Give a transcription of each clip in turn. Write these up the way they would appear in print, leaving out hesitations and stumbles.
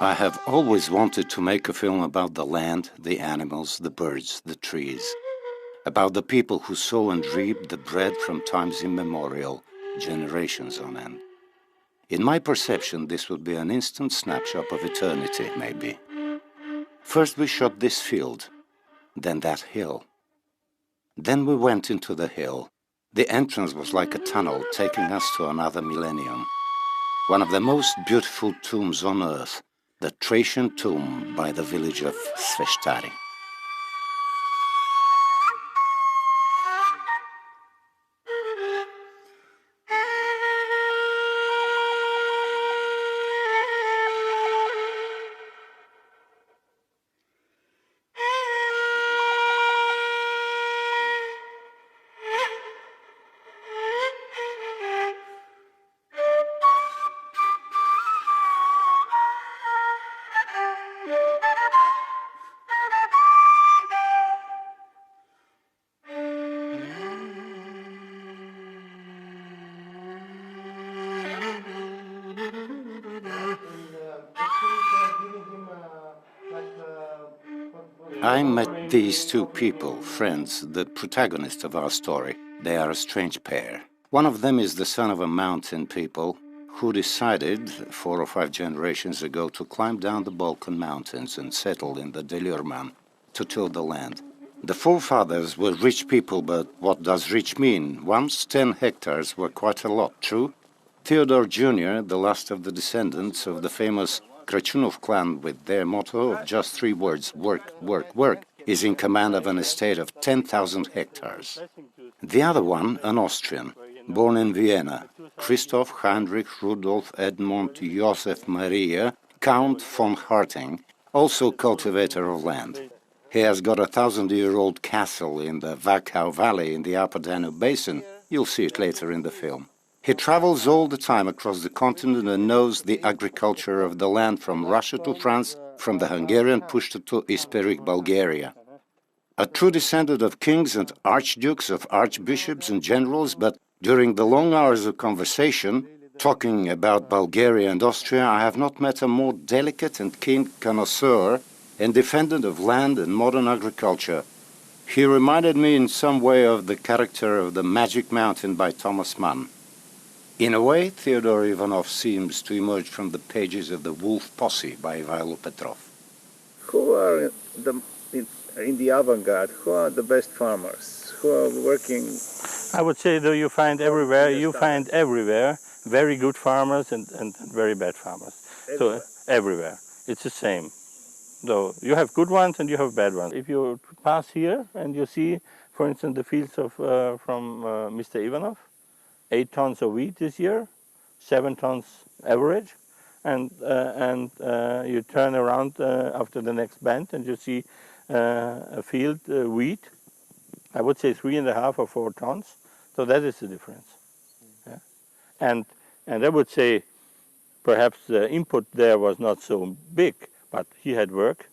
I have always wanted to make a film about the land, the animals, the birds, the trees, about the people who sow and reap the bread from times immemorial, generations on end. In my perception, this would be an instant snapshot of eternity, maybe. First we shot this field, then that hill. Then we went into the hill. The entrance was like a tunnel taking us to another millennium. One of the most beautiful tombs on earth, the Thracian tomb by the village of Sveshtari. I met these two people, friends, the protagonists of our story. They are a strange pair. One of them is the son of a mountain people who decided 4 or 5 generations ago to climb down the Balkan mountains and settle in the Delirman to till the land. The forefathers were rich people, but what does rich mean? Once 10 hectares were quite a lot, true? Theodore Jr., the last of the descendants of the famous Crăciunov clan with their motto of just 3 words, work, work, work, is in command of an estate of 10,000 hectares. The other one, an Austrian, born in Vienna, Christoph Heinrich Rudolf Edmund Joseph Maria, Count von Harting, also cultivator of land. He has got a 1,000-year-old castle in the Wachau Valley in the Upper Danube Basin. You'll see it later in the film. He travels all the time across the continent and knows the agriculture of the land from Russia to France, from the Hungarian Puszta to Isperih, Bulgaria. A true descendant of kings and archdukes, of archbishops and generals, but during the long hours of conversation, talking about Bulgaria and Austria, I have not met a more delicate and keen connoisseur and defendant of land and modern agriculture. He reminded me in some way of the character of The Magic Mountain by Thomas Mann. In a way, Theodore Ivanov seems to emerge from the pages of The Wolf Posse by Ivailo Petrov. Who are in the avant-garde? Who are the best farmers? Who are working? I would say that you find everywhere very good farmers and very bad farmers. Everywhere. So everywhere. It's the same. So you have good ones and you have bad ones. If you pass here and you see, for instance, the fields of from Mr. Ivanov, 8 tons of wheat this year, 7 tons average, and you turn around after the next bend and you see a field wheat, I would say 3.5 or 4 tons, so that is the difference. Yeah? And I would say perhaps the input there was not so big, but he had work,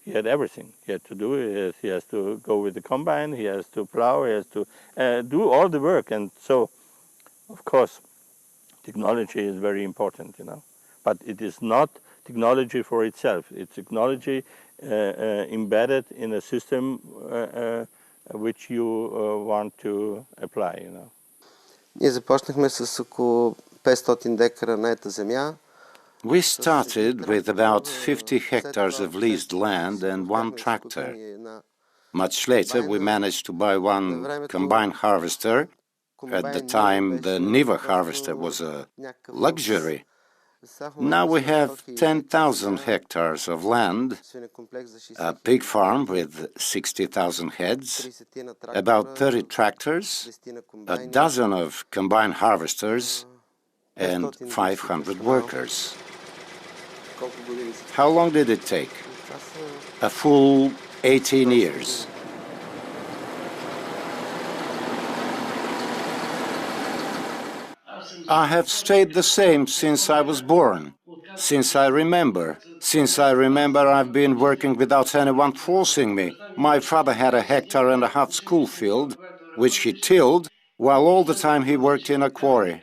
he had everything. He had to do it, he has to go with the combine, he has to plow, he has to do all the work, and so of course, technology is very important, you know, but it is not technology for itself. It's technology embedded in a system which you want to apply, you know. Ние започнахме с около 500 декара наета земя. We started with about 50 hectares of leased land and 1 tractor. Much later, we managed to buy 1 combine harvester. At the time, the Niva harvester was a luxury. Now we have 10,000 hectares of land, a pig farm with 60,000 heads, about 30 tractors, a dozen of combine harvesters, and 500 workers. How long did it take? A full 18 years. I have stayed the same since I was born, since I remember. Since I remember, I've been working without anyone forcing me. My father had a 1.5 hectare school field, which he tilled, while all the time he worked in a quarry.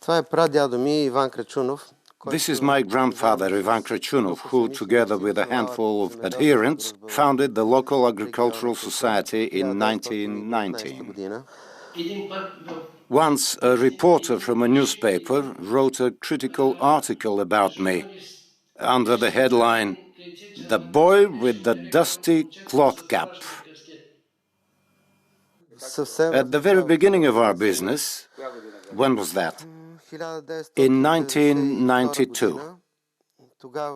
Това е прадядо ми Иван Крачунов, This is my grandfather, Ivan Krachunov, who, together with a handful of adherents, founded the local agricultural society in 1919. Once, a reporter from a newspaper wrote a critical article about me under the headline, "The Boy with the Dusty Cloth Cap." At the very beginning of our business, when was that? In 1992.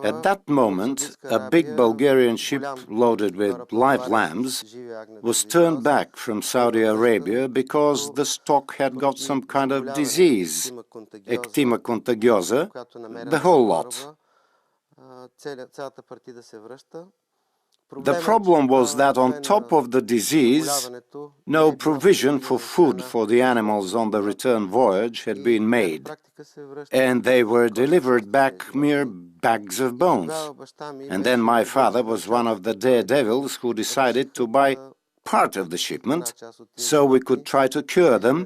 At that moment, a big Bulgarian ship loaded with live lambs was turned back from Saudi Arabia because the stock had got some kind of disease, ecthyma contagiosa, the whole lot. The problem was that on top of the disease, no provision for food for the animals on the return voyage had been made, and they were delivered back mere bags of bones. And then my father was one of the daredevils who decided to buy part of the shipment so we could try to cure them,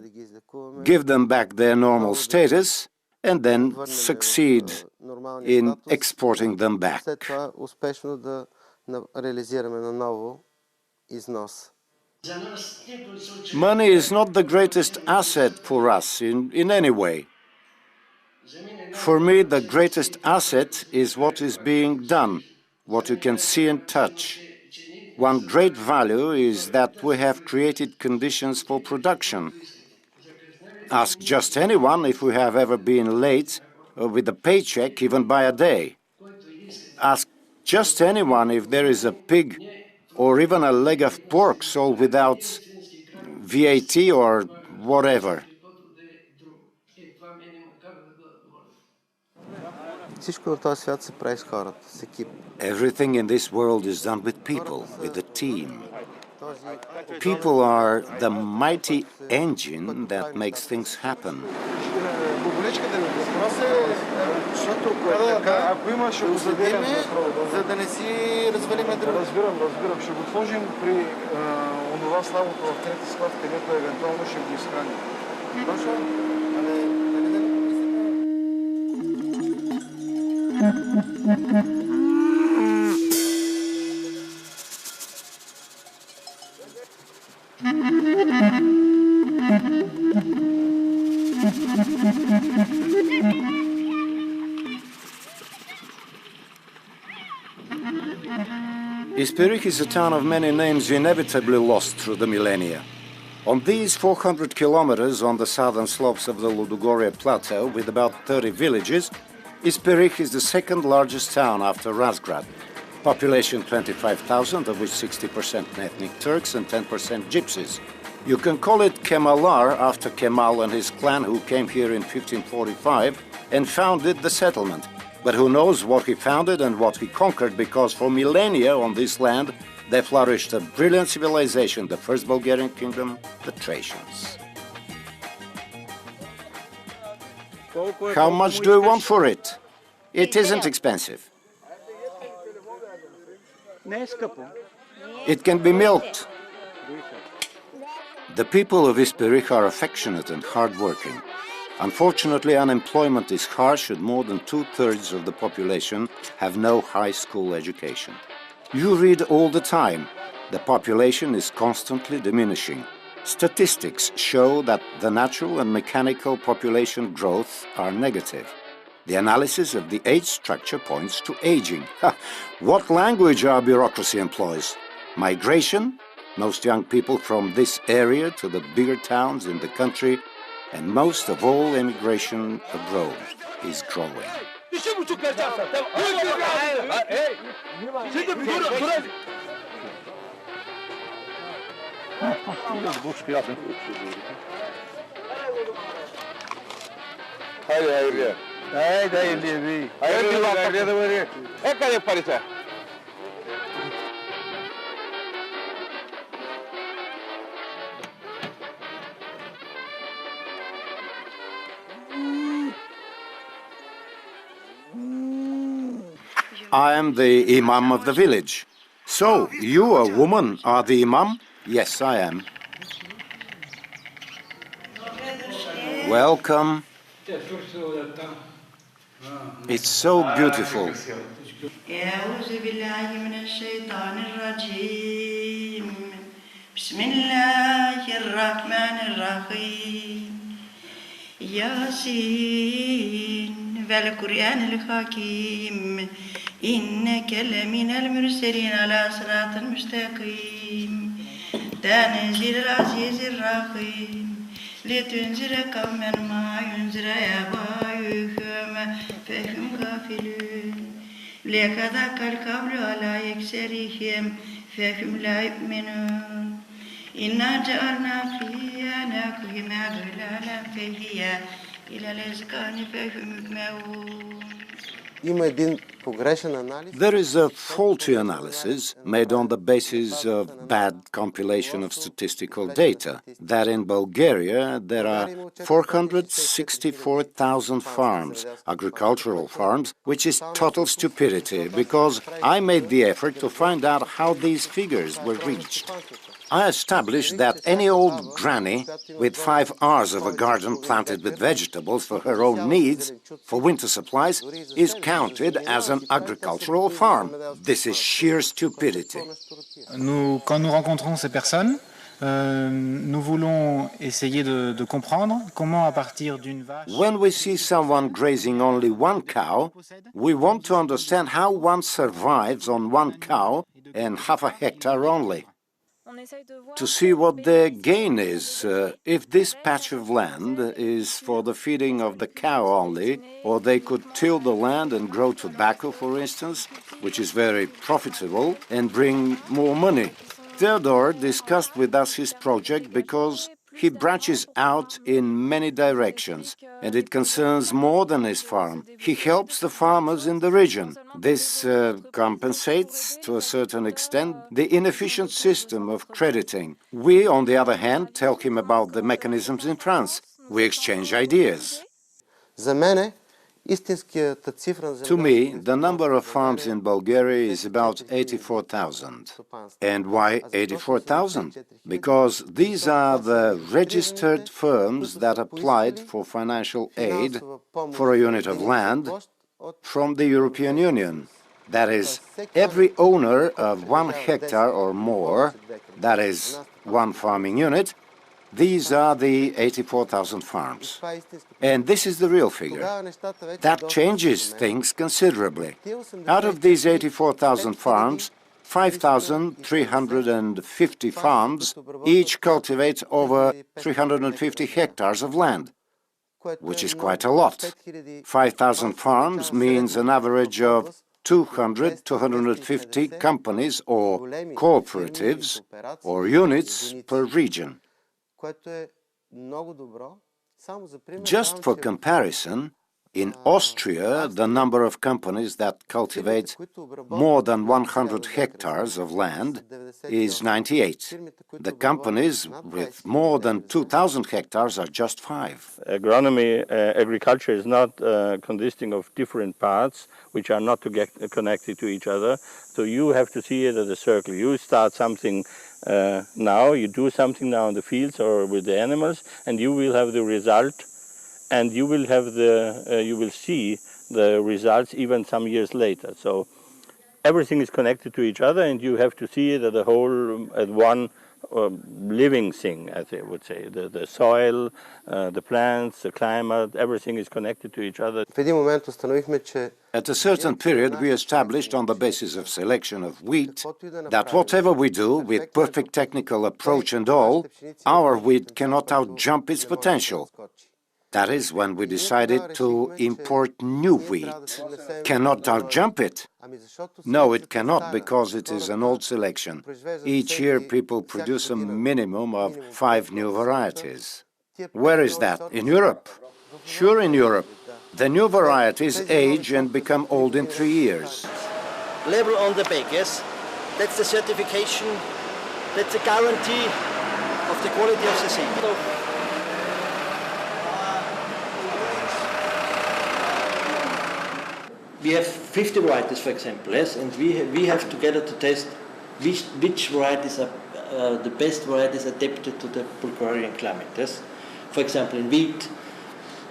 give them back their normal status, and then succeed in exporting them back. Money is not the greatest asset for us in any way. For me, the greatest asset is what is being done, what you can see and touch. One great value is that we have created conditions for production. Ask just anyone if we have ever been late with a paycheck, even by a day. Ask just anyone if there is a pig or even a leg of pork sold without VAT or whatever. Everything in this world is done with people, with a team. People are the mighty engine that makes things happen. Isperih is a town of many names inevitably lost through the millennia. On these 400 kilometers on the southern slopes of the Ludogoria Plateau, with about 30 villages, Isperih is the second largest town after Razgrad. Population 25,000, of which 60% ethnic Turks and 10% Gypsies. You can call it Kemalar after Kemal and his clan who came here in 1545 and founded the settlement. But who knows what he founded and what he conquered, because for millennia on this land there flourished a brilliant civilization, the first Bulgarian kingdom, the Thracians. How much do you want for it? It isn't expensive. It can be milked. The people of Isperih are affectionate and hard-working. Unfortunately, unemployment is harsh and more than 2/3 of the population have no high school education. You read all the time, the population is constantly diminishing. Statistics show that the natural and mechanical population growth are negative. The analysis of the age structure points to aging. What language our bureaucracy employs? Migration, most young people from this area to the bigger towns in the country, and most of all, immigration abroad is growing. I am the imam of the village. So, you, a woman, are the imam? Yes, I am. Welcome. It's so beautiful. أعوذ بالله من الشيطان الرجيم بسم الله الرحمن الرحيم ياسين والقرآن الحكيم إنك لمن المرسلين على صراط مستقيم تنزيل العزيز الرحيم لتنذر قوما ما ينذر آباؤهم فهم غافلون لقد حق القول على أكثرهم فهم لا يؤمنون إنا جعلنا في أعناقهم أغلالا فهي إلى الأذقان فهم يقمحون. Има един погрешен анализ. There is a faulty analysis made on the basis of bad compilation of statistical data that in Bulgaria there are 464,000 farms, agricultural farms, which is total stupidity because I made the effort to find out how these figures were reached. I established that any old granny with 5 hours of a garden planted with vegetables for her own needs, for winter supplies, is counted as an agricultural farm. This is sheer stupidity. Quand nous rencontrons ces personnes, nous voulons essayer de comprendre comment à partir d'une vache... When we see someone grazing only one cow, we want to understand how one survives on one cow and half a hectare only. To see what their gain is, if this patch of land is for the feeding of the cow only, or they could till the land and grow tobacco, for instance, which is very profitable and bring more money. Theodore discussed with us his project because he branches out in many directions, and it concerns more than his farm. He helps the farmers in the region. This compensates, to a certain extent, the inefficient system of crediting. We, on the other hand, tell him about the mechanisms in France. We exchange ideas. За мене, истинската цифра на To me, the number of farms in Bulgaria is about 84,000. And why 84,000? Because these are the registered firms that applied for financial aid for a unit of land from the European Union. That is, every owner of 1 hectare or more, that is, one farming unit, these are the 84,000 farms. And this is the real figure. That changes things considerably. Out of these 84,000 farms, 5,350 farms each cultivate over 350 hectares of land, which is quite a lot. 5,000 farms means an average of 200-250 companies or cooperatives or units per region. Just for comparison, in Austria, the number of companies that cultivate more than 100 hectares of land is 98. The companies with more than 2,000 hectares are just 5. Agronomy, agriculture is not consisting of different parts which are not connected to each other. So you have to see it as a circle. You start something now, you do something now in the fields or with the animals, and you will have the result, and you will have you will see the results even some years later. So everything is connected to each other, and you have to see it as a whole, as one living thing, as I would say. The soil, the plants, the climate, everything is connected to each other. В един момент установихме, че At a certain period, we established on the basis of selection of wheat that whatever we do with perfect technical approach and all, our wheat cannot outjump its potential. That is when we decided to import new wheat. Cannot outjump it? No, it cannot, because it is an old selection. Each year people produce a minimum of 5 new varieties. Where is that? In Europe? Sure, in Europe. The new varieties age and become old in 3 years. Label on the back, yes? That's the certification, that's a guarantee of the quality of the seed. We have 50 varieties, for example, yes, and we have together to test which varieties are the best varieties adapted to the Bulgarian climate. Yes, for example, in wheat,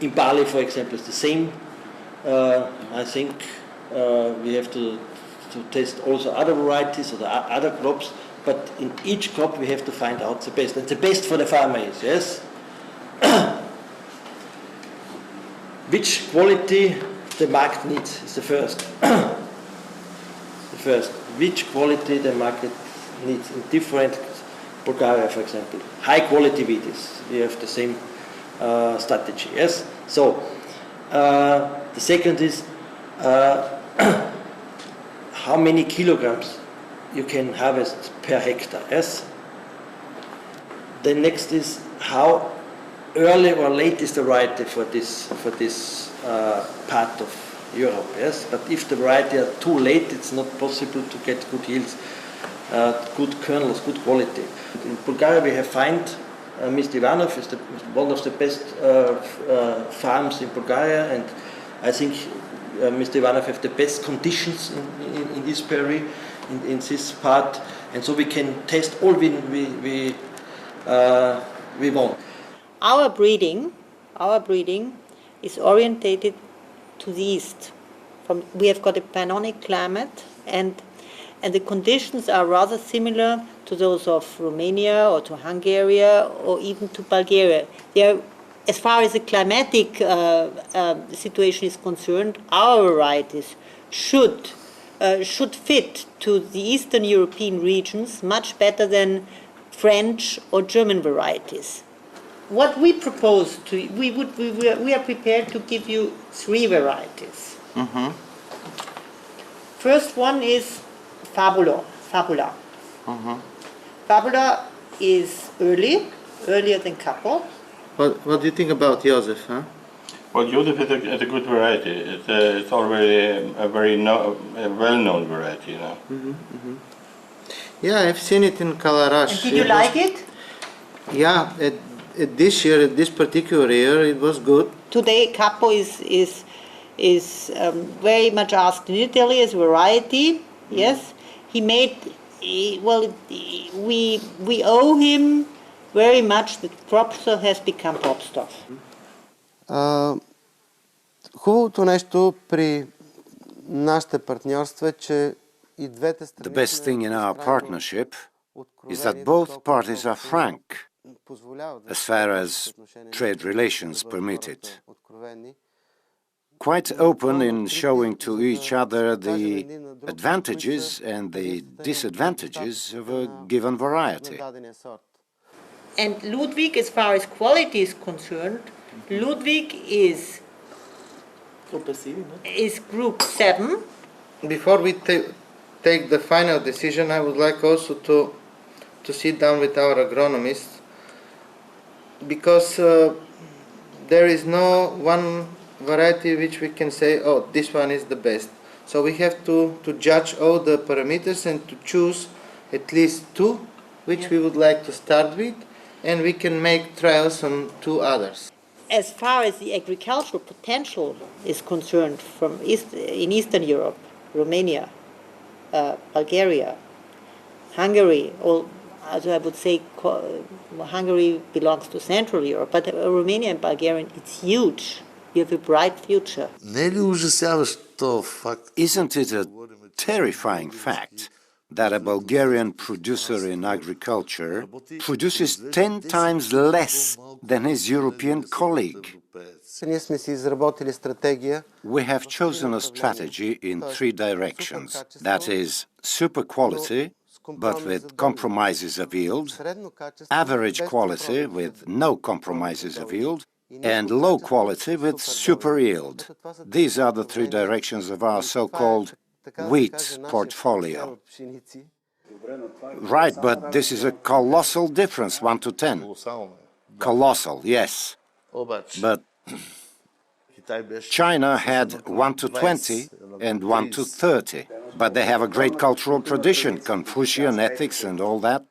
in barley, for example, it's the same. I think we have to test also other varieties or the other crops, but in each crop we have to find out the best. And the best for the farmer is, yes, which quality the market needs is the first. Which quality the market needs in different Bulgaria, for example. High quality wheat is, we have the same strategy, yes. So the second is how many kilograms you can harvest per hectare, yes. The next is how early or late is the variety for this part of Europe, yes. But if the variety are too late, it's not possible to get good yields, good kernels, good quality. In Bulgaria, we have found Mr. Ivanov is one of the best farms in Bulgaria, and I think Mr. Ivanov have the best conditions in Isperih, in this part, and so we can test all we want. Our breeding is orientated to the east. We have got a Pannonic climate, and the conditions are rather similar to those of Romania or to Hungary or even to Bulgaria. They are, as far as the climatic situation is concerned, our varieties should fit to the Eastern European regions much better than French or German varieties. What we propose we are prepared to give you 3 varieties. Mm-hmm. First one is Fabula. Mm-hmm. Fabula is earlier than Capo. What do you think about Joseph, huh? Well, Joseph is a good variety. It's already a very well-known variety, you know. Mm-hmm. Mm-hmm. Yeah, I've seen it in Kalarash. And did you like it? Yeah, this year, this particular year, it was good. Today, Capo is very much asked in Italy as a variety. Yes, we owe him very much that Propster has become Popster. Хубавото нещо при нашите партньорства е, че и двете страни. The best thing in our partnership is that both parties are frank as far as trade relations permit it. Quite open in showing to each other the advantages and the disadvantages of a given variety. And Ludwig, as far as quality is concerned, Ludwig is group 7. Before we take the final decision, I would like also to sit down with our agronomists, because there is no one variety which we can say, oh, this one is the best. So we have to judge all the parameters and to choose at least 2 which we would like to start with, and we can make trials on 2 others. As far as the agricultural potential is concerned in Eastern Europe, Romania, Bulgaria, Hungary, as I would say, Hungary belongs to Central Europe, but Romania and Bulgaria, it's huge. You have a bright future. Isn't it a terrifying fact that a Bulgarian producer in agriculture produces 10 times less than his European colleague? We have chosen a strategy in 3 directions. That is, super quality, but with compromises of yield, average quality with no compromises of yield, and low quality with super yield. These are the 3 directions of our so-called wheat portfolio. Right, but this is a colossal difference, 1 to 10. Colossal, yes. But China had 1 to 20 and 1 to 30. But they have a great cultural tradition, Confucian ethics and all that.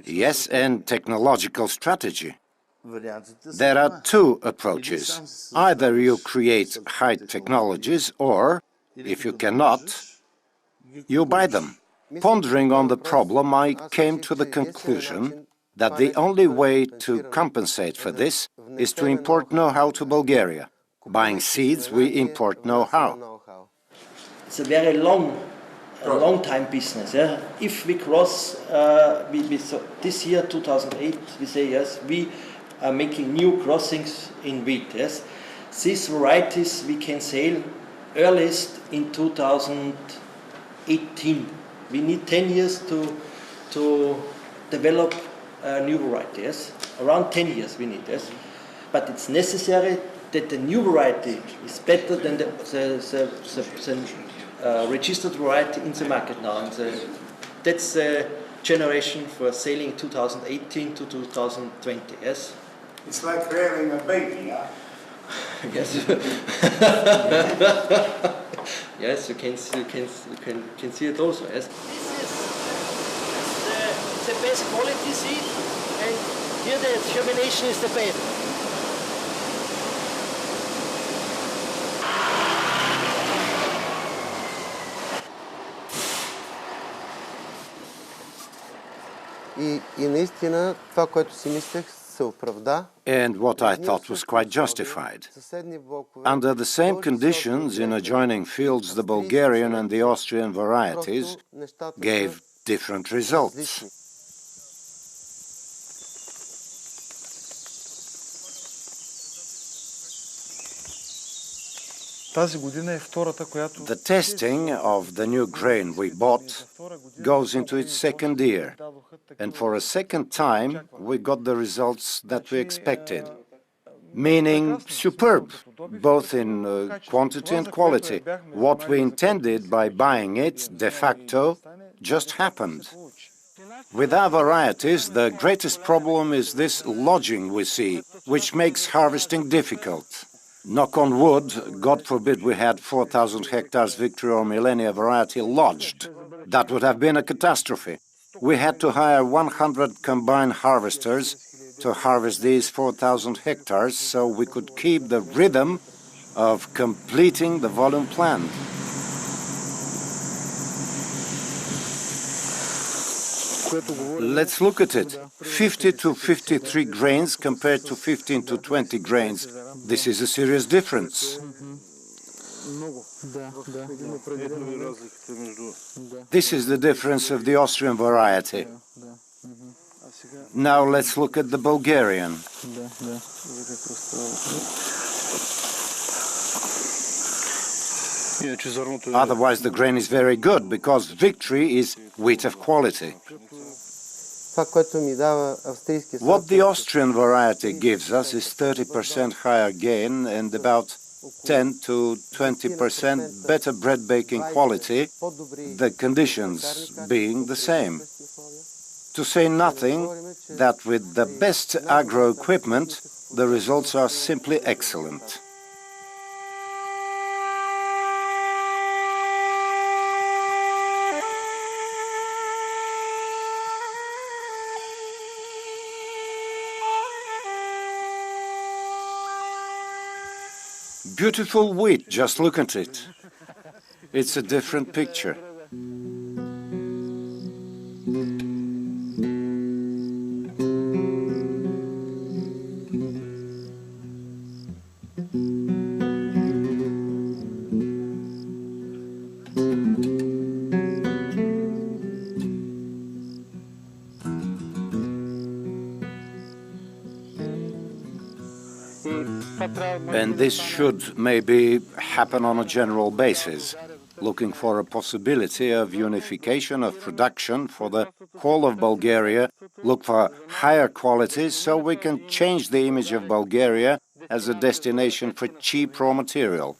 Yes, and technological strategy. There are 2 approaches. Either you create high technologies, or, if you cannot, you buy them. Pondering on the problem, I came to the conclusion that the only way to compensate for this is to import know-how to Bulgaria. Buying seeds, we import know-how. It's a very long time business. Yeah? If we cross, this year, 2008, we say yes, we are making new crossings in wheat. Yes, these varieties we can sell earliest in 2018. We need 10 years to develop a new variety. Yes, around 10 years we need. Yes, but it's necessary that the new variety is better than the registered variety in the market now. And that's the generation for selling 2018 to 2020. Yes. It's like rearing a baby, yeah? Yes. Yes, you can see it also. Yes. This is the best quality seed, and here the germination is the best. И наистина това, което си мислех, се оправда. And what I thought was quite justified. Under the same conditions in adjoining fields, the Bulgarian and the Austrian varieties gave different results. The testing of the new grain we bought goes into its second year, and for a second time we got the results that we expected, meaning superb, both in quantity and quality. What we intended by buying it, de facto, just happened. With our varieties, the greatest problem is this lodging we see, which makes harvesting difficult. Knock on wood, God forbid we had 4,000 hectares Victory or Millennia variety lodged. That would have been a catastrophe. We had to hire 100 combined harvesters to harvest these 4,000 hectares so we could keep the rhythm of completing the volume planned. Let's look at it. 50 to 53 grains compared to 15 to 20 grains. This is a serious difference. This is the difference of the Austrian variety. Now let's look at the Bulgarian. Otherwise the grain is very good, because Victory is wheat of quality. What the Austrian variety gives us is 30% higher gain and about 10 to 20% better bread baking quality, the conditions being the same. To say nothing that with the best agro equipment, the results are simply excellent. Beautiful wheat, just look at it. It's a different picture. And this should maybe happen on a general basis, looking for a possibility of unification of production for the whole of Bulgaria, look for higher qualities so we can change the image of Bulgaria as a destination for cheap raw material.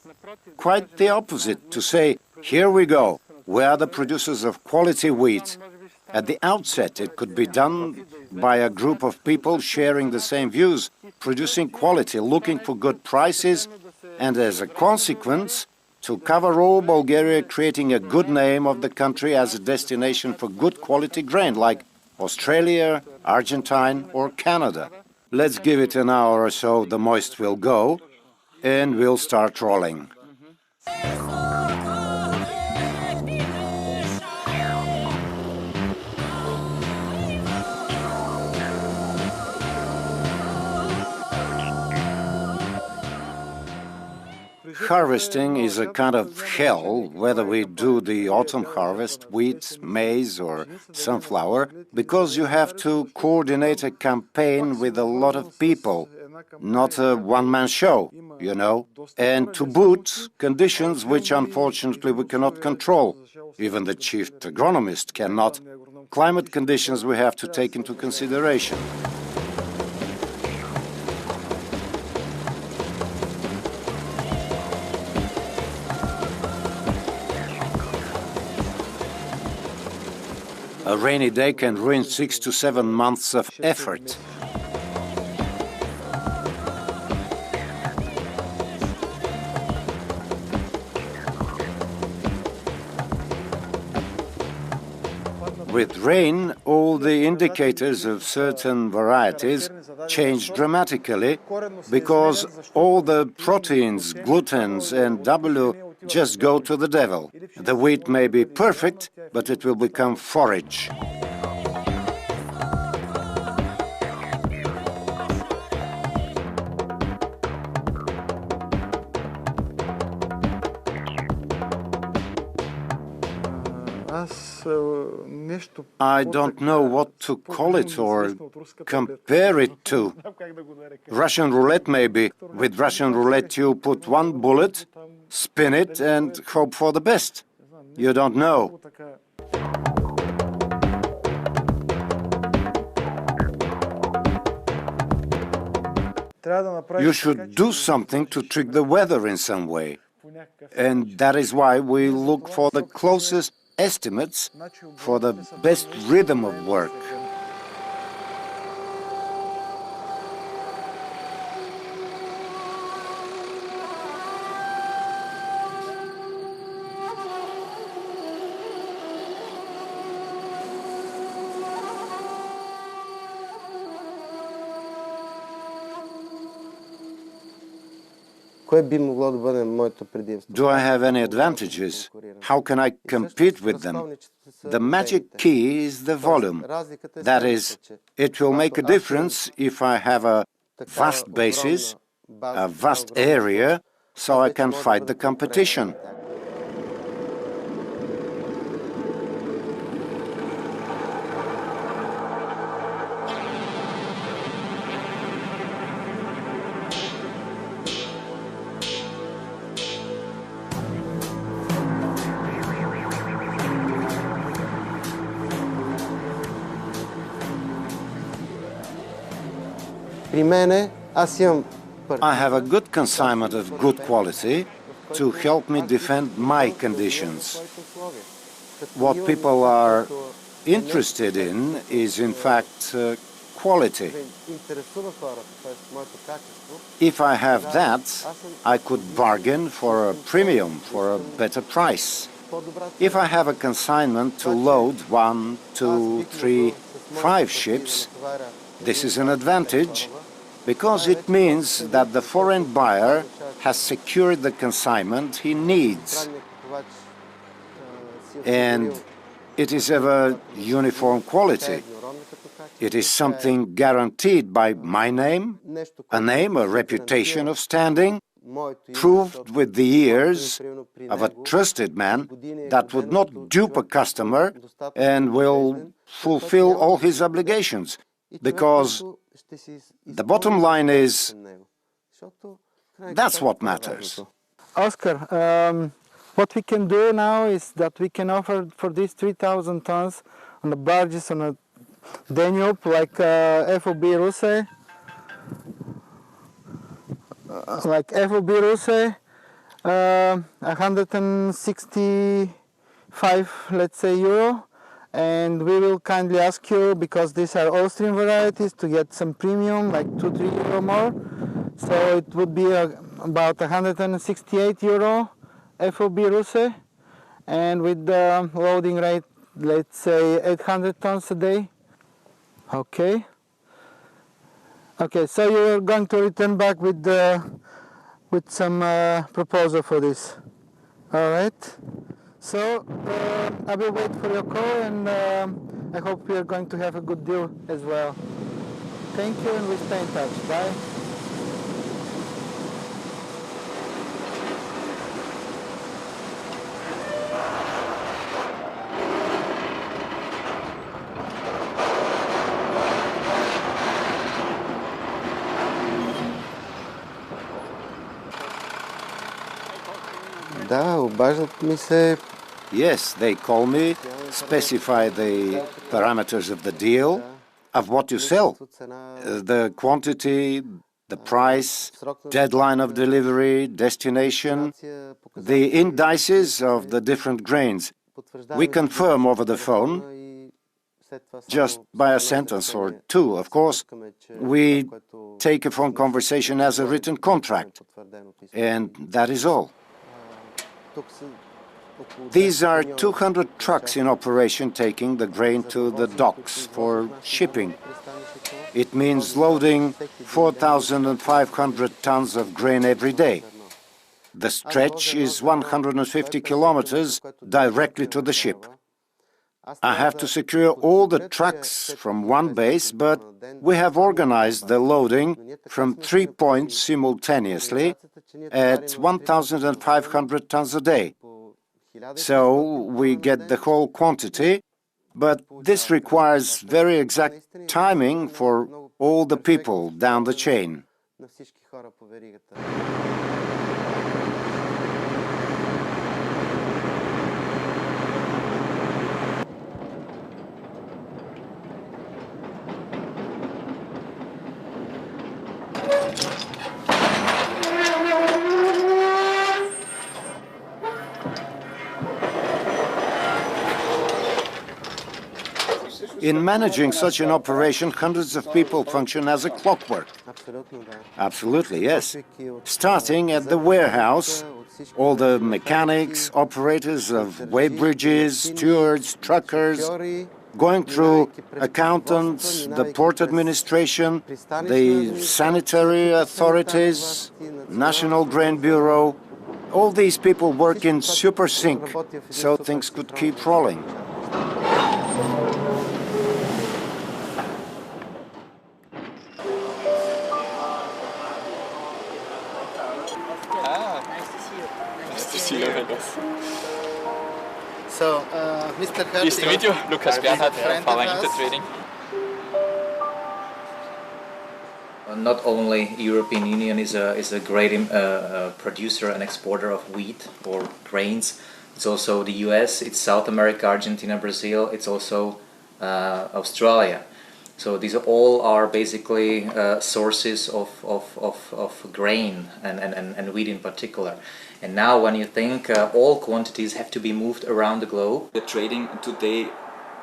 Quite the opposite, to say, here we go, we are the producers of quality wheat. At the outset, it could be done by a group of people sharing the same views, producing quality, looking for good prices, and as a consequence, to cover all Bulgaria, creating a good name of the country as a destination for good quality grain, like Australia, Argentina, or Canada. Let's give it an hour or so, the moist will go, and we'll start rolling. Harvesting is a kind of hell, whether we do the autumn harvest, wheat, maize or sunflower, because you have to coordinate a campaign with a lot of people, not a one-man show, you know, and to boot, conditions which unfortunately we cannot control. Even the chief agronomist cannot. Climate conditions we have to take into consideration. A rainy day can ruin 6 to 7 months of effort. With rain, all the indicators of certain varieties change dramatically because all the proteins, glutens and W just go to the devil. The wheat may be perfect, but it will become forage. I don't know what to call it or compare it to. Russian roulette maybe. With Russian roulette you put one bullet, spin it and hope for the best. You don't know. You should do something to trick the weather in some way. And that is why we look for the closest estimates for the best rhythm of work. Do I have any advantages? How can I compete with them? The magic key is the volume. That is, it will make a difference if I have a vast basis, a vast area, so I can fight the competition. I have a good consignment of good quality to help me defend my conditions. What people are interested in is, in fact, quality. If I have that, I could bargain for a premium, for a better price. If I have a consignment to load 1, 2, 3, 5 ships, this is an advantage, because it means that the foreign buyer has secured the consignment he needs. And it is of a uniform quality. It is something guaranteed by my name, a reputation of standing, proved with the years of a trusted man that would not dupe a customer and will fulfill all his obligations, because the bottom line is, that's what matters. Oscar, what we can do now is that we can offer for these 3,000 tons on the barges on a Danube, like FOB Russe, like FOB Russe, 165, let's say, euro. And we will kindly ask you, because these are Austrian varieties, to get some premium, like 2-3 euro more. So it would be about 168 euro FOB Russe, and with the loading rate, let's say 800 tons a day. Okay. Okay, so you're going to return back with some proposal for this. All right. So I will wait for your call, and I hope we are going to have a good deal as well. Thank you, and we stay in touch. Bye. Да, обаждат ми се. Yes, they call me, specify the parameters of the deal, of what you sell, the quantity, the price, deadline of delivery, destination, the indices of the different grains. We confirm over the phone, just by a sentence or two, of course. We take a phone conversation as a written contract, and that is all. These are 200 trucks in operation taking the grain to the docks for shipping. It means loading 4,500 tons of grain every day. The stretch is 150 kilometers directly to the ship. I have to secure all the trucks from one base, but we have organized the loading from 3 points simultaneously at 1,500 tons a day. So we get the whole quantity, but this requires very exact timing for all the people down the chain. In managing such an operation, hundreds of people function as a clockwork. Absolutely, yes. Starting at the warehouse, all the mechanics, operators of weighbridges, stewards, truckers, going through accountants, the port administration, the sanitary authorities, National Grain Bureau. All these people work in super sync, so things could keep rolling. So, Mr. Herty, Nice to meet you, Lucas Bernhard, following Intertrading. Not only European Union is a great producer and exporter of wheat or grains, it's also the US, it's South America, Argentina, Brazil, it's also Australia. So these all are basically sources of grain and wheat in particular. And now when you think all quantities have to be moved around the globe. We're trading today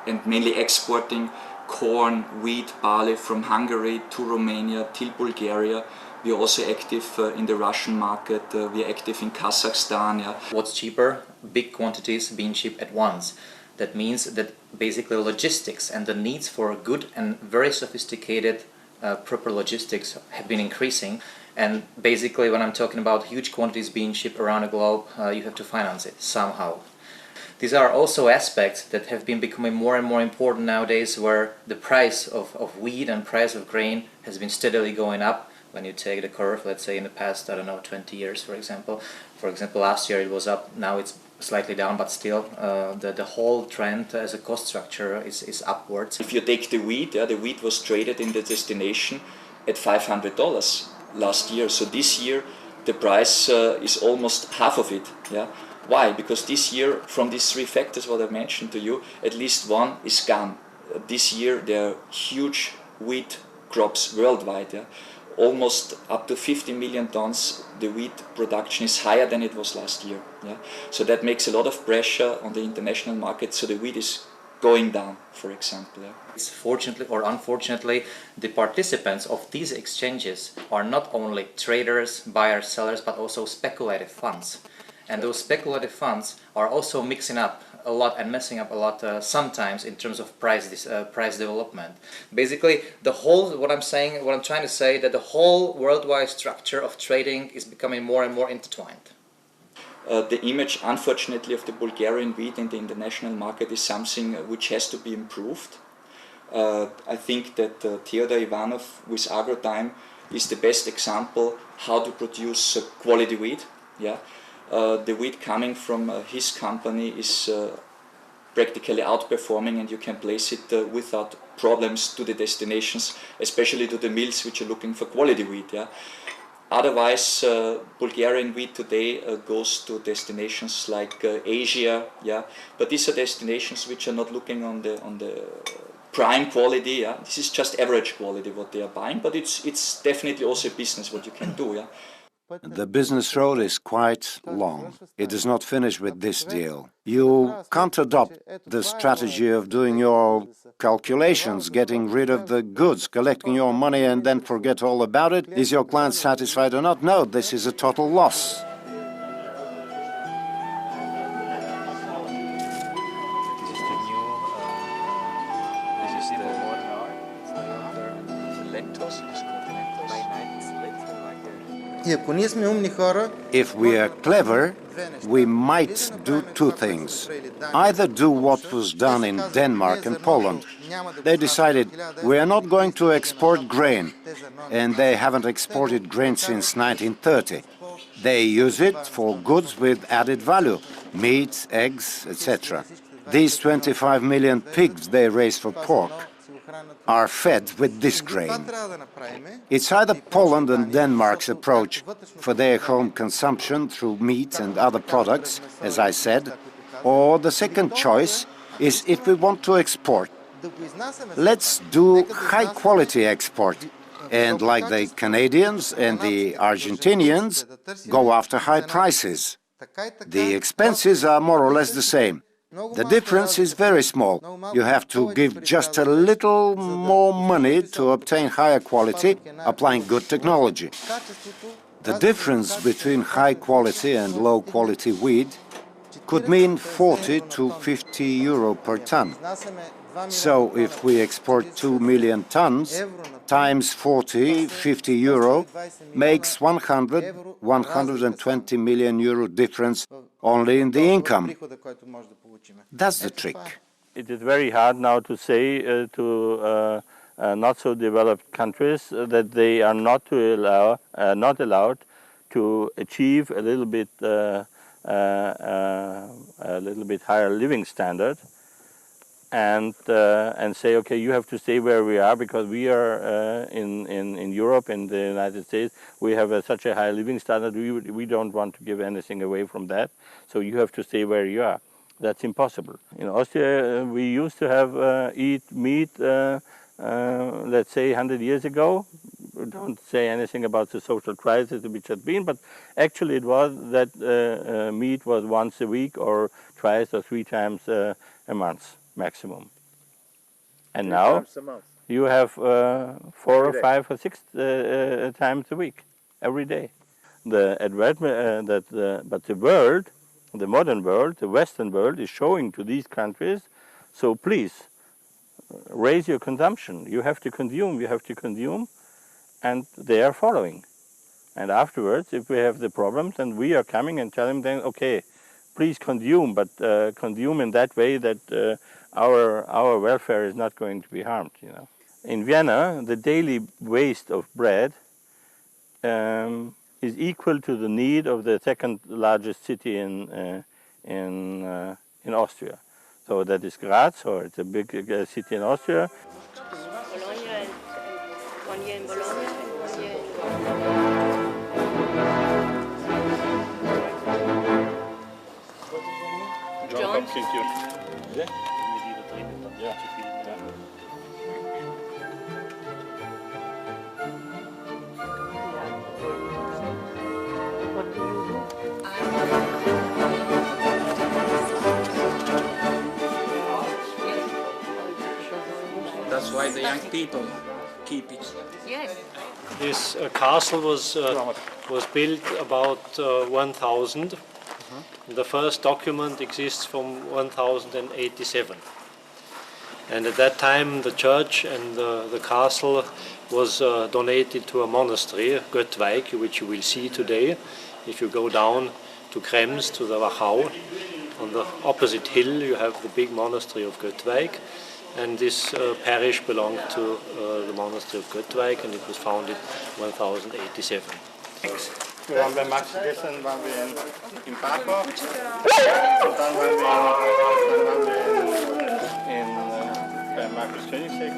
and mainly exporting corn, wheat, barley from Hungary to Romania till Bulgaria. We are also active in the Russian market, we are active in Kazakhstan. Yeah. What's cheaper? Big quantities being shipped at once. That means that basically logistics and the needs for good and very sophisticated proper logistics have been increasing. And basically when I'm talking about huge quantities being shipped around the globe, you have to finance it somehow. These are also aspects that have been becoming more and more important nowadays, where the price of wheat and price of grain has been steadily going up. When you take the curve, let's say in the past, I don't know, 20 years, for example. For example, last year it was up, now it's slightly down, but still the whole trend as a cost structure is upwards. If you take the wheat, the wheat was traded in the destination at $500 last year. So this year the price is almost half of it. Yeah. Why? Because this year, from these three factors what I mentioned to you, at least one is gone. This year there are huge wheat crops worldwide. Yeah? Almost up to 50 million tons, the wheat production is higher than it was last year. Yeah? So that makes a lot of pressure on the international market, so the wheat is going down, for example. Yeah? It's fortunately or unfortunately, the participants of these exchanges are not only traders, buyers, sellers, but also speculative funds. And those speculative funds are also mixing up a lot and messing up a lot sometimes in terms of price development. Basically, the whole, what I'm trying to say, that the whole worldwide structure of trading is becoming more and more intertwined. The image, unfortunately, of the Bulgarian wheat in the international market is something which has to be improved. I think that Theodor Ivanov with AgroTime is the best example how to produce quality wheat. Yeah. The wheat coming from his company is practically outperforming, and you can place it without problems to the destinations, especially to the mills which are looking for quality wheat. Yeah? Otherwise, Bulgarian wheat today goes to destinations like Asia, yeah. But these are destinations which are not looking on the prime quality, yeah. This is just average quality what they are buying, but it's definitely also a business what you can do, yeah. The business road is quite long. It does not finish with this deal. You can't adopt the strategy of doing your calculations, getting rid of the goods, collecting your money and then forget all about it. Is your client satisfied or not? No, this is a total loss. If we are clever, we might do two things. Either do what was done in Denmark and Poland. They decided, we are not going to export grain, and they haven't exported grain since 1930. They use it for goods with added value, meat, eggs, etc. These 25 million pigs they raise for pork are fed with this grain. It's either Poland and Denmark's approach for their home consumption through meat and other products, as I said, or the second choice is if we want to export. Let's do high-quality export, and like the Canadians and the Argentinians, go after high prices. The expenses are more or less the same. The difference is very small. You have to give just a little more money to obtain higher quality, applying good technology. The difference between high quality and low quality wheat could mean 40 to 50 euro per ton. So if we export 2 million tons, times 40, 50 euro, makes 100, 120 million euro difference only in the income. That's the trick. It is very hard now to say to not so developed countries that they are not allowed to achieve a little bit higher living standard, and say, okay, you have to stay where we are because we are in Europe, in the United States, we have such a high living standard. We don't want to give anything away from that, so you have to stay where you are. That's impossible. In Austria, we used to have eat meat, let's say 100 years ago. Don't say anything about the social crisis which had been, but actually it was that meat was once a week or twice or three times a month maximum. And now you have 4 or 5 or 6 times a week, every day. But the world, the modern world, the Western world, is showing to these countries, so please raise your consumption. You have to consume, and they are following. And afterwards, if we have the problems, then we are coming and telling them, okay, please consume, but consume in that way that our welfare is not going to be harmed. You know. In Vienna, the daily waste of bread is equal to the need of the second largest city in Austria. So that is Graz, or it's a big city in Austria. Bologna is 1 year in Bologna and 1 year in John. That's why the young people keep it. Yes. This castle was built about 1000. The first document exists from 1087. And at that time the church and the castle was donated to a monastery, Göttweig, which you will see today. If you go down to Krems, to the Wachau, on the opposite hill you have the big monastery of Göttweig. And this parish belonged to the monastery of Göttweig, and it was founded 1087. Thanks. Wir waren bei Max gestern waren wir in Papua und dann waren wir bei Markus Königsegg.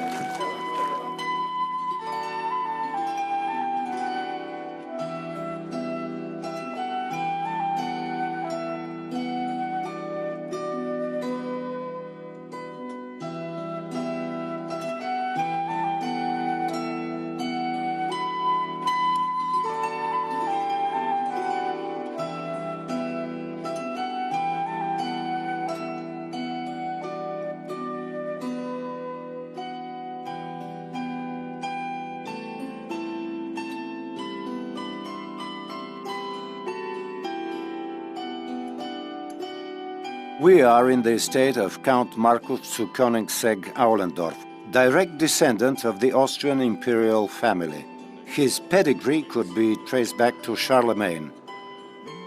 We are in the estate of Count Markus zu Koenigsegg-Aulendorf, direct descendant of the Austrian imperial family. His pedigree could be traced back to Charlemagne.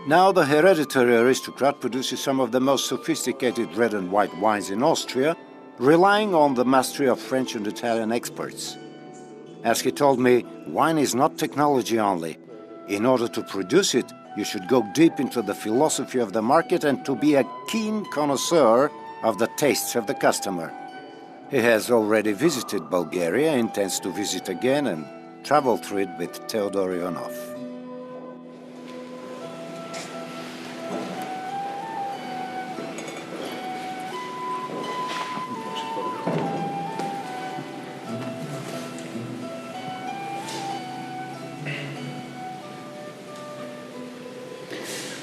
Now the hereditary aristocrat produces some of the most sophisticated red and white wines in Austria, relying on the mastery of French and Italian experts. As he told me, wine is not technology only. In order to produce it, you should go deep into the philosophy of the market and to be a keen connoisseur of the tastes of the customer. He has already visited Bulgaria, intends to visit again and travel through it with Theodor Ivanov.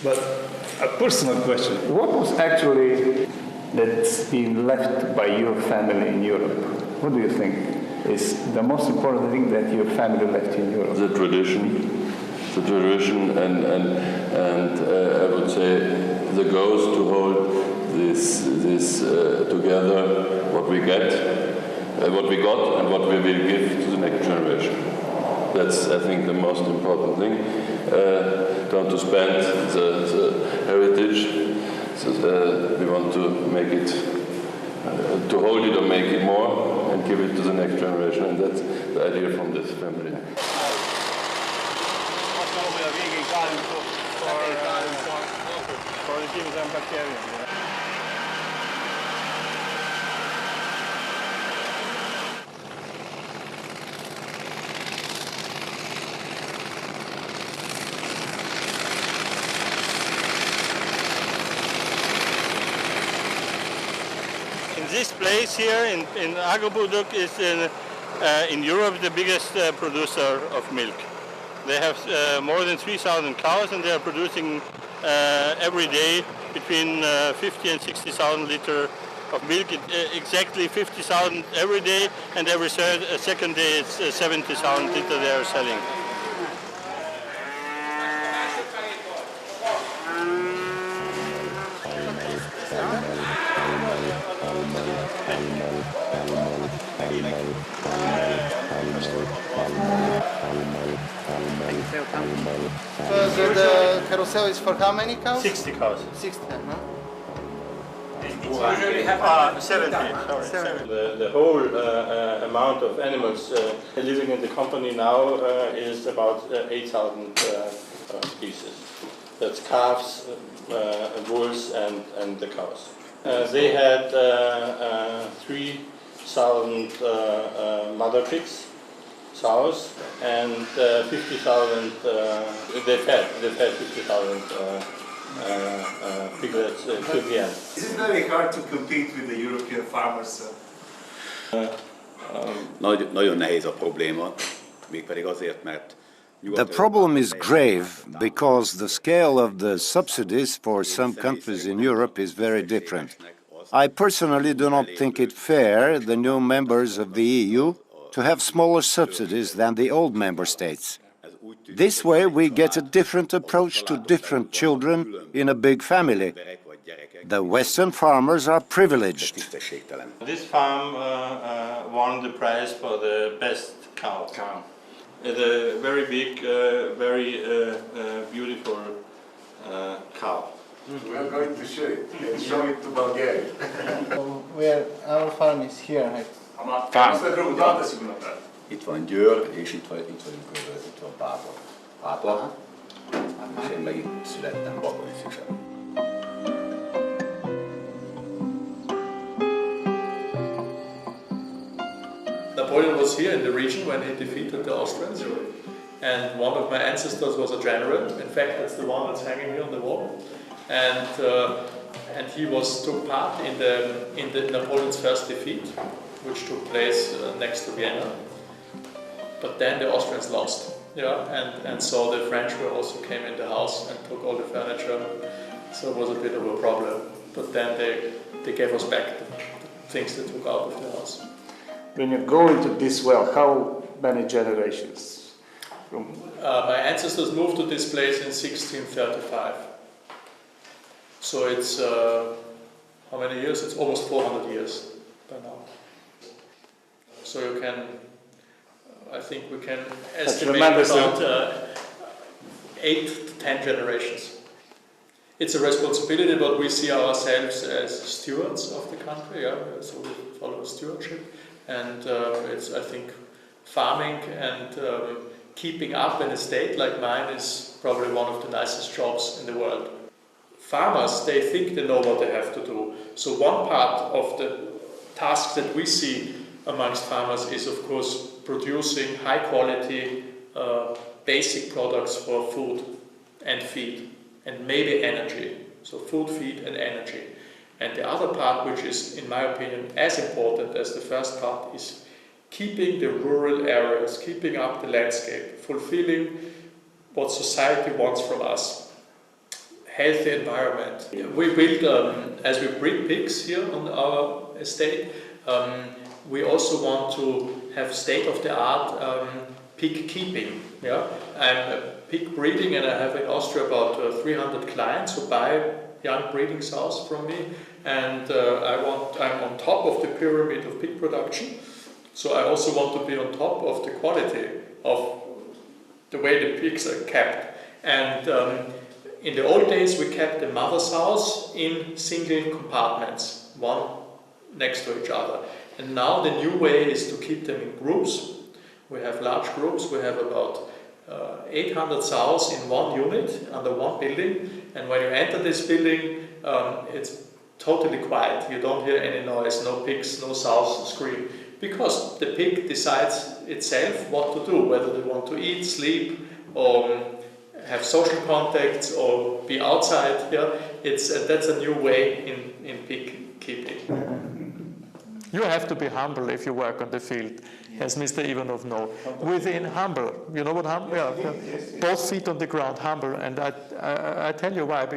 But a personal question. What was actually that's been left by your family in Europe? What do you think is the most important thing that your family left in Europe? The tradition, and I would say the goals to hold this together, what we got, and what we will give to the next generation. That's, I think, the most important thing. Don't to spend the heritage. So, we want to make it, to hold it or make it more and give it to the next generation. And that's the idea from this family. This place here in Agerbuduk is in Europe the biggest producer of milk. They have more than 3,000 cows and they are producing every day between 50 and 60,000 liters of milk. Exactly 50,000 every day, and every second day it's 70,000 liters they are selling. The carousel is for how many cows? 60 cows. 60, Usually have 70. Sorry. The whole amount of animals living in the company now is about 8,000 pieces. That's calves, bulls, and the cows. They had 3,000 mother pigs, sows, and 50,000. They've had 50,000 piglets till the end. Is it very hard to compete with the European farmers? Nagyon nehéz a probléma, mégpedig azért, mert The problem is grave because the scale of the subsidies for some countries in Europe is very different. I personally do not think it fair, the new members of the EU, to have smaller subsidies than the old member states. This way we get a different approach to different children in a big family. The Western farmers are privileged. This farm won the prize for the best cow. It's a very big, very beautiful cow. We are going to show it and show it to Bulgaria. Where our farm is here. Itt van Győr, és itt van Pápa. Pápa, és én meg itt születtem, Bakony-Sziksen. Napoleon was here in the region when he defeated the Austrians, and one of my ancestors was a general. In fact, that's the one that's hanging here on the wall, and he took part in the Napoleon's first defeat, which took place next to Vienna. But then the Austrians lost, and so the French also came in the house and took all the furniture. So it was a bit of a problem. But then they gave us back the things they took out of the house. When you go into this well, how many generations? My ancestors moved to this place in 1635. So it's how many years? It's almost 400 years by now. So you can, I think we can estimate about 8 to 10 generations. It's a responsibility, but we see ourselves as stewards of the country, yeah? So we follow stewardship, and it's, I think, farming and keeping up an estate like mine is probably one of the nicest jobs in the world. Farmers, they think they know what they have to do. So one part of the tasks that we see amongst farmers is, of course, producing high quality basic products for food and feed, and maybe energy. So food, feed and energy. And the other part, which is, in my opinion, as important as the first part, is keeping the rural areas, keeping up the landscape, fulfilling what society wants from us. Healthy environment. We build, as we breed pigs here on our estate, we also want to have state-of-the-art pig keeping. Yeah? I'm pig breeding, and I have in Austria about 300 clients who buy young breeding sows from me, and I'm on top of the pyramid of pig production, so I also want to be on top of the quality of the way the pigs are kept. And in the old days we kept the mother sows in single compartments, one next to each other. And now the new way is to keep them in groups. We have large groups, we have about 800 sows in one unit under one building, and when you enter this building it's totally quiet. You don't hear any noise, no pigs, no sows scream, because the pig decides itself what to do, whether they want to eat, sleep, or have social contacts, or be outside. Yeah? That's a new way in pig keeping. You have to be humble if you work on the field, as Mr. Ivanov knows. Within humble, you know what humble? Yeah, both feet on the ground, humble. And I tell you why.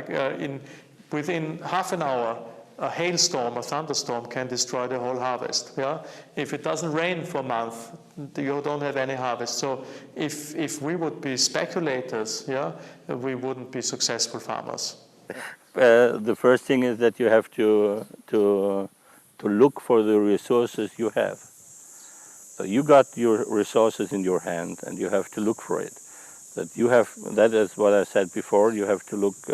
Within half an hour, a hailstorm, a thunderstorm can destroy the whole harvest. Yeah? If it doesn't rain for a month, you don't have any harvest. So if we would be speculators, yeah, we wouldn't be successful farmers. The first thing is that you have to look for the resources you have. So you got your resources in your hand, and you have to look for it. That is what I said before. You have to look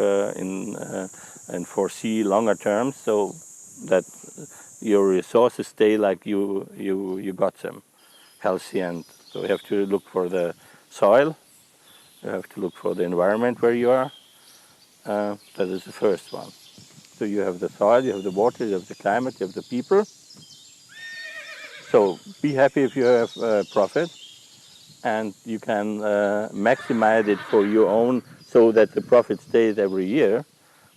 and foresee longer terms, so that your resources stay like you got them, healthy. And so you have to look for the soil. You have to look for the environment where you are. That is the first one. So you have the soil, you have the water, you have the climate, you have the people. So be happy if you have profit, and you can maximize it for your own, so that the profit stays every year.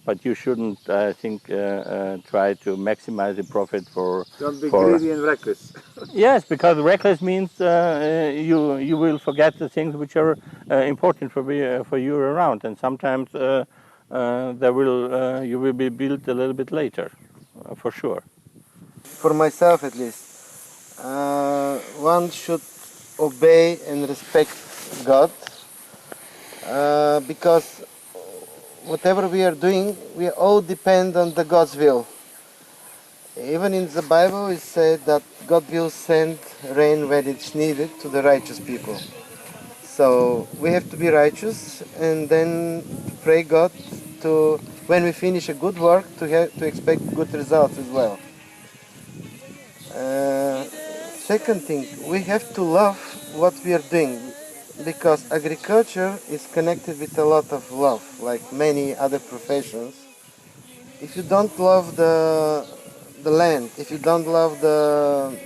But you shouldn't, I think, try to maximize the profit for... Don't be greedy and reckless. Yes, because reckless means you will forget the things which are important for you around, and sometimes you will be built a little bit later, for sure. For myself at least, one should obey and respect God, because whatever we are doing, we all depend on the God's will. Even in the Bible it said that God will send rain when it's needed to the righteous people. So we have to be righteous, and then pray God to, when we finish a good work, to expect good results as well. Second thing, we have to love what we are doing, because agriculture is connected with a lot of love, like many other professions. If you don't love the land, if you don't love the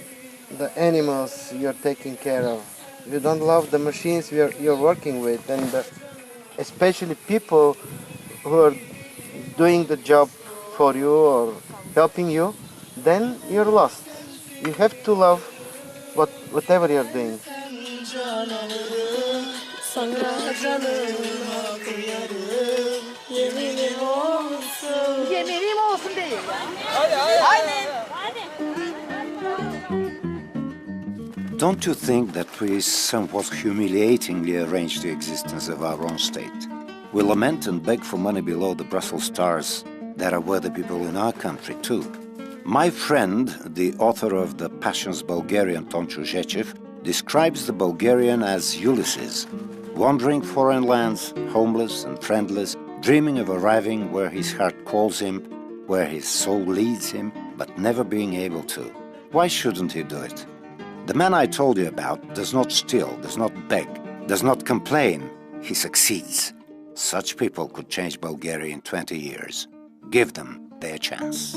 animals you're taking care of, if you don't love the machines you're working with, and especially people who are doing the job for you or helping you, then you're lost. You have to love whatever you're doing. Don't you think that we somewhat humiliatingly arrange the existence of our own state? We lament and beg for money below the Brussels stars, There are worthy people in our country too. My friend, the author of The Passions Bulgarian, Tom Chuzechev, describes the Bulgarian as Ulysses, wandering foreign lands, homeless and friendless, dreaming of arriving where his heart calls him, where his soul leads him, but never being able to. Why shouldn't he do it? The man I told you about does not steal, does not beg, does not complain. He succeeds. Such people could change Bulgaria in 20 years. Give them their chance.